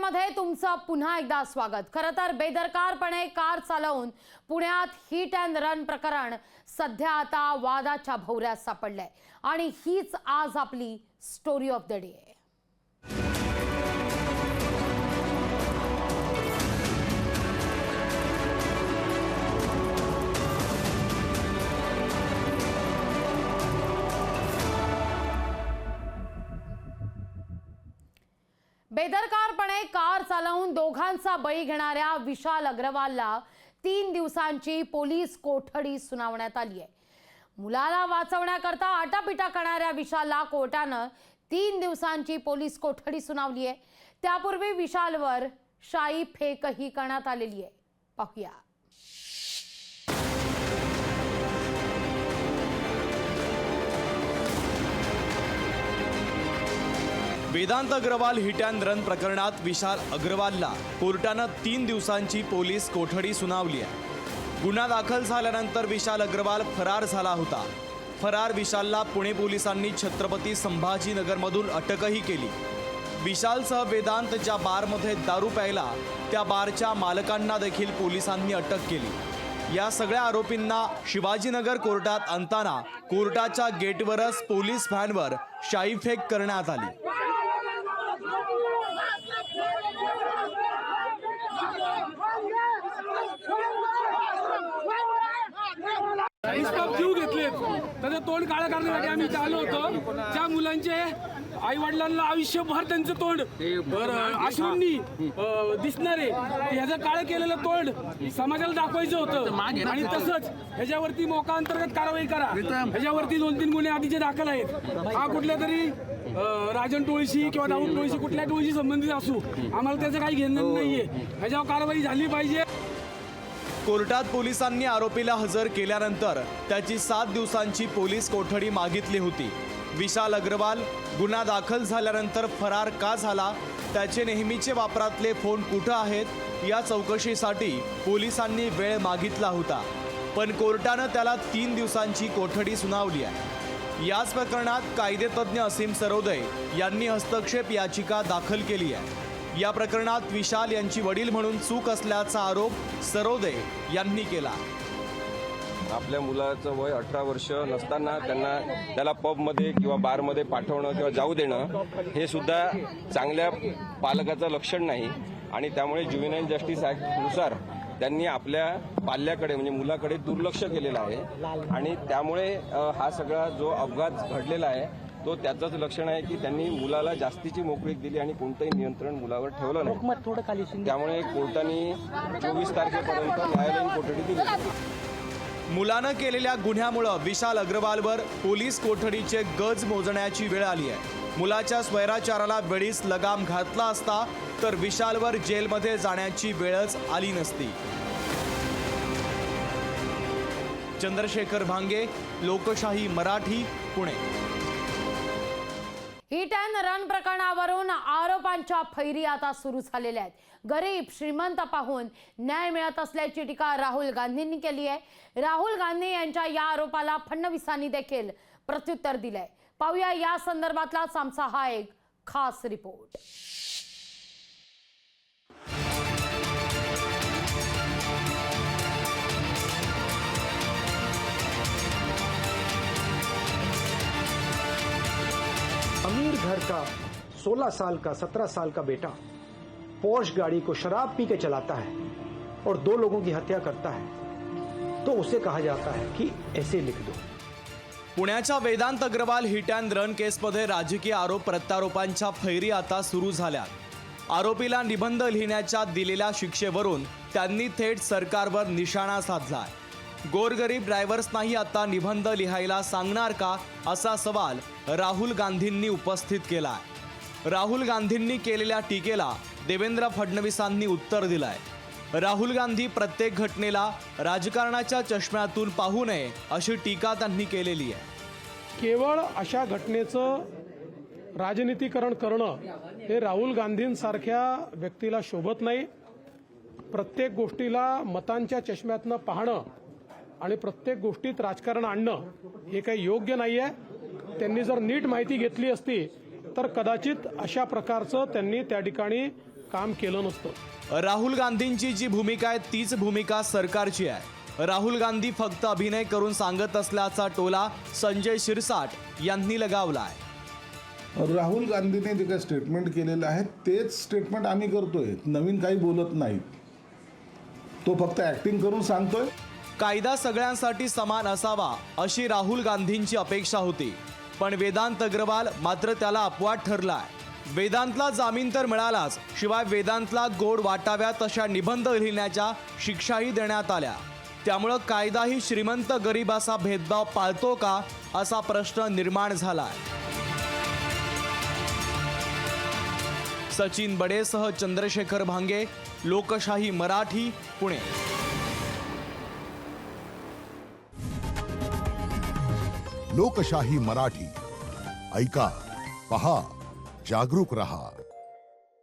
मध्ये तुमचं पुन्हा एकदा स्वागत। खरं तर बेदरकारपणे कार चालवून पुण्यात हिट अँड रन प्रकरण सध्या आता वादाच्या भोवऱ्यात सापडलंय आणि हीच आज आपली स्टोरी ऑफ द डे आहे। बेदरकारपणे कार चालवून दोघांचा बळी घेणाऱ्या विशाल अग्रवालला 3 दिवसांची पोलीस कोठडी सुनावण्यात आली आहे। मुलाला वाचवण्याकरता आटापिटा करणाऱ्या विशालला कोर्टानं 3 दिवसांची पोलीस कोठडी सुनावली आहे। त्यापूर्वी विशालवर शाई फेकही करण्यात आलेली आहे। पाहूया। Vedant Agrawal hit and run प्रकरणात विशाल अग्रवालला कोर्टानं 3 दिवसांची पोलीस कोठडी सुनावली आहे। गुन्हा दाखल झाल्यानंतर विशाल अग्रवाल फरार झाला होता। फरार विशालला पुणे पोलिसांनी छत्रपती संभाजीनगरमधून अटकही केली। विशालसह वेदांत ज्या बारमध्ये दारू प्यायला त्या बारच्या मालकांना देखील पोलिसांनी अटक केली। या सगळ्या आरोपींना शिवाजीनगर कोर्टात आणताना कोर्टाच्या गेटवरच पोलीस व्हॅनवर शाईफेक करण्यात आली। जीव घेतलेत त्याचं तोंड काळं करण्यासाठी आम्ही आलो होतो। ज्या मुलांचे आई वडिलांना आयुष्यभर त्यांचं तोंड अश्रूंनी दिसणारे ह्याचं काळं केलेलं तोंड समाजाला दाखवायचं होतं आणि तसंच ह्याच्यावरती मोका अंतर्गत कारवाई करा। ह्याच्यावरती 2-3 गुन्हे आधीचे दाखल आहेत। हा कुठल्या तरी राजन टोळशी किंवा दाऊद टोळशी कुठल्या टोळशी संबंधित असू, आम्हाला त्याचं काही घेणं नाहीये। ह्याच्यावर कारवाई झाली पाहिजे। कोर्टात पोलिसांनी आरोपीला हजर केल्यानंतर त्याची 7 दिवसांची पोलीस कोठडी मागितली होती। विशाल अग्रवाल गुन्हा दाखल झाल्यानंतर फरार का झाला, त्याचे नेहमीचे वापरातले फोन कुठं आहेत या चौकशीसाठी पोलिसांनी वेळ मागितला होता, पण कोर्टानं त्याला 3 दिवसांची कोठडी सुनावली आहे। याच प्रकरणात कायदेतज्ञ असीम सरोदे यांनी हस्तक्षेप याचिका दाखल केली आहे। या प्रकरणात विशाल यांची वडील म्हणून चूक असल्याचा आरोप सरोदे यांनी केला। आपल्या मुलाचं वय 18 वर्ष नसताना त्याला पबमध्ये किंवा बारमध्ये पाठवणं किंवा जाऊ देणं हे सुद्धा चांगल्या पालकाचं लक्षण नाही आणि त्यामुळे ज्युव्हेनाईल जस्टिस ॲक्टनुसार त्यांनी आपल्या पाल्याकडे म्हणजे मुलाकडे दुर्लक्ष केलेलं आहे आणि त्यामुळे हा सगळा जो अपघात घडलेला आहे तो त्याचंच लक्षण आहे की त्यांनी मुलाला जास्तीची मोकळीक दिली आणि कोणतंही नियंत्रण मुलावर ठेवलं नाही। त्यामुळे कोर्टाने 24 तारखेपर्यंत न्यायालयीन कोठडी दिली। मुलानं केलेल्या गुन्ह्यामुळे विशाल अग्रवालवर पोलीस कोठडीचे गज मोजण्याची वेळ आली आहे। मुलाच्या स्वैराचाराला वेळीच लगाम घातला असता तर विशालवर जेलमध्ये जाण्याची वेळच आली नसती। चंद्रशेखर भांगे, लोकशाही Marathi, Pune. Hit and run प्रकरणावरून आरोपांच्या फैरी आता सुरू झालेल्या आहेत। गरीब श्रीमंत पाहून न्याय मिळत असल्याची टीका राहुल गांधींनी केली आहे। राहुल गांधी यांच्या या आरोपाला फडणवीसांनी देखील प्रत्युत्तर दिलंय। पाहूया या संदर्भातलाच आमचा हा एक खास रिपोर्ट। अमीर घर का 16 साल का 17 साल का बेटा पोर्श गाड़ी को शराब पी के चलाता है और 2 लोगों की हत्या करता है तो उसे कहा जाता है कि ऐसे लिख दो। पुण्याच्या Vedant Agrawal hit and run केसमध्ये राजकीय आरोप प्रत्यारोपांच्या फैरी आता सुरू झाल्यात। आरोपीला निबंध लिहिण्याच्या दिलेल्या शिक्षेवरून त्यांनी थेट सरकारवर निशाणा साधलाय। गोरगरीब ड्रायव्हर्सनाही आता निबंध लिहायला सांगणार का असा सवाल राहुल गांधींनी उपस्थित केलाय। राहुल गांधींनी केलेल्या टीकेला देवेंद्र फडणवीसांनी उत्तर दिलंय। राहुल गांधी प्रत्येक घटनेला राजकारणाच्या चष्म्यातून पाहू नये अशी टीका त्यांनी केलेली आहे। केवळ अशा घटनेचं राजनीतीकरण करणं हे राहुल गांधींसारख्या व्यक्तीला शोभत नाही। प्रत्येक गोष्टीला मतांच्या चष्म्यातनं पाहणं आणि प्रत्येक गोष्टीत राजकारण आणणं हे काही योग्य नाहीये। त्यांनी जर नीट माहिती घेतली असती तर कदाचित अशा प्रकारचं त्यांनी त्या ठिकाणी काम केलं नसतं. राहुल गांधींची जी भूमिका आहे तीच भूमिका सरकारची आहे. राहुल गांधी फक्त अभिनय करून सांगत असल्याचा टोला संजय शिरसाट यांनी लगावलाय. राहुल गांधीने जे काही स्टेटमेंट केलेलं आहे तेच स्टेटमेंट आम्ही करतोय, नवीन काही बोलत नाहीत. तो फक्त ऍक्टिंग करून सांगतोय. कायदा सगळ्यांसाठी समान असावा अशी राहुल गांधींची अपेक्षा होती, पण वेदांत अग्रवाल मात्र त्याला अपवाद ठरलाय. वेदांतला जामीन तर मिळालाच, शिवाय वेदांतला गोड वाटाव्यात अशा निबंध लिहिण्याच्या शिक्षाही देण्यात आल्या. त्यामुळं कायदाही श्रीमंत गरीब असा भेदभाव पाळतो का असा प्रश्न निर्माण झालाय. सचिन बडेसह चंद्रशेखर भांगे, लोकशाही मराठी, पुणे. लोकशाही मराठी ऐका, पहा, जागरूक रहा.